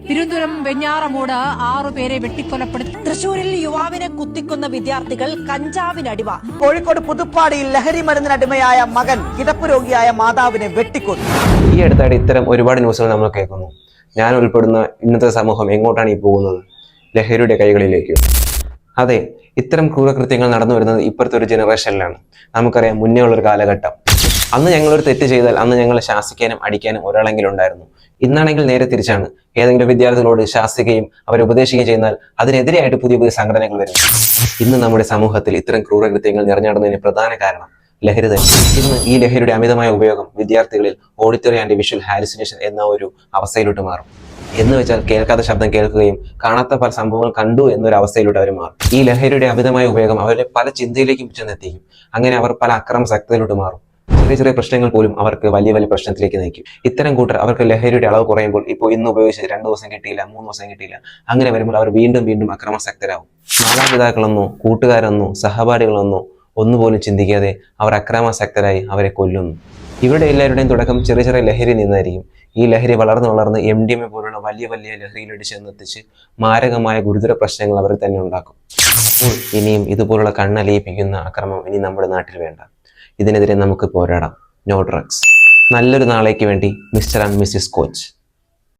തിരുവനന്തപുരം വെഞ്ഞാറമൂട് 6 പേരെ വെട്ടിക്കൊലപ്പെടുത്തി. തൃശൂരിൽ യുവാവിനെ കുത്തിക്കുന്ന വിദ്യാർത്ഥികൾ കഞ്ചാവിനടിമ. കോഴിക്കോട് പുതുപ്പാടിയിൽ ലഹരി മരുന്നിനടിമയായ മകൻ കിടപ്പ് രോഗിയായ മാതാവിനെ വെട്ടിക്കൊന്നു. ഈ അടുത്തായിട്ട് ഇത്തരം ഒരുപാട് ന്യൂസുകൾ നമ്മൾ കേൾക്കുന്നു. ഞാൻ ഉൾപ്പെടുന്ന ഇന്നത്തെ സമൂഹം എങ്ങോട്ടാണ് ഈ പോകുന്നത്? ലഹരിയുടെ കൈകളിലേക്ക്. അതെ, ഇത്തരം ക്രൂരകൃത്യങ്ങൾ നടന്നു വരുന്നത് ഇപ്പോഴത്തെ ഒരു ജനറേഷനിലാണ്. നമുക്കറിയാം, മുന്നേ ഉള്ളൊരു കാലഘട്ടം. അന്ന് ഞങ്ങളൊരു തെറ്റ് ചെയ്താൽ അന്ന് ഞങ്ങളെ ശാസിക്കാനും അടിക്കാനും ഒരാളെങ്കിലും ഉണ്ടായിരുന്നു. ഇന്നാണെങ്കിൽ നേരെ തിരിച്ചാണ്. ഏതെങ്കിലും വിദ്യാർത്ഥികളോട് ശാസിക്കുകയും അവരെ ഉപദേശിക്കുകയും ചെയ്യുന്നാൽ അതിനെതിരെയായിട്ട് പുതിയ പുതിയ സംഘടനകൾ വരുന്നു. ഇന്ന് നമ്മുടെ സമൂഹത്തിൽ ഇത്തരം ക്രൂരകൃത്യങ്ങൾ നിറഞ്ഞാടുന്നതിന് പ്രധാന കാരണം ലഹരി തന്നെ. ഇന്ന് ഈ ലഹരിയുടെ അമിതമായ ഉപയോഗം വിദ്യാർത്ഥികളിൽ ഓഡിറ്ററി ആൻഡ് വിഷ്വൽ ഹാലുസിനേഷൻ എന്ന ഒരു അവസ്ഥയിലോട്ട് മാറും. എന്ന് വെച്ചാൽ കേൾക്കാത്ത ശബ്ദം കേൾക്കുകയും കാണാത്ത പല സംഭവങ്ങൾ കണ്ടു എന്നൊരു അവസ്ഥയിലൂടെ അവർ മാറും. ഈ ലഹരിയുടെ അമിതമായ ഉപയോഗം അവരെ പല ചിന്തയിലേക്കും ചെന്നെത്തിക്കും. അങ്ങനെ അവർ പല അക്രമാസക്തയിലോട്ട് മാറും. ചെറിയ ചെറിയ പ്രശ്നങ്ങൾ പോലും അവർക്ക് വലിയ വലിയ പ്രശ്നത്തിലേക്ക് നയിക്കും. ഇത്തരം കൂട്ടർ അവർക്ക് ലഹരിയുടെ അളവ് കുറയുമ്പോൾ ഇപ്പോൾ ഇന്ന് ഉപയോഗിച്ച് 2 ദിവസം കിട്ടിയില്ല, 3 ദിവസം കിട്ടിയില്ല, അങ്ങനെ വരുമ്പോൾ അവർ വീണ്ടും വീണ്ടും അക്രമാസക്തരാകും. മാതാപിതാക്കളെന്നോ കൂട്ടുകാരെന്നോ സഹപാഠികളെന്നോ ഒന്നുപോലും ചിന്തിക്കാതെ അവർ അക്രമാസക്തരായി അവരെ കൊല്ലുന്നു. ഇവരുടെ എല്ലാവരുടെയും തുടക്കം ചെറിയ ചെറിയ ലഹരി നിന്നായിരിക്കും. ഈ ലഹരി വളർന്ന് MDMA പോലുള്ള വലിയ വലിയ ലഹരിയിലൂടെ ചെന്നെത്തിച്ച് മാരകമായ ഗുരുതര പ്രശ്നങ്ങൾ അവർ തന്നെ ഉണ്ടാക്കും. അപ്പോൾ ഇനിയും ഇതുപോലുള്ള കണ്ണലിയിപ്പിക്കുന്ന അക്രമം ഇനി നമ്മുടെ നാട്ടിൽ വേണ്ട. ഇതിനെതിരെ നമുക്ക് പോരാടാം. No drugs. നല്ലൊരു നാളേക്ക് വേണ്ടി മിസ്റ്റർ ആൻഡ് മിസ്സിസ് കോച്ച്.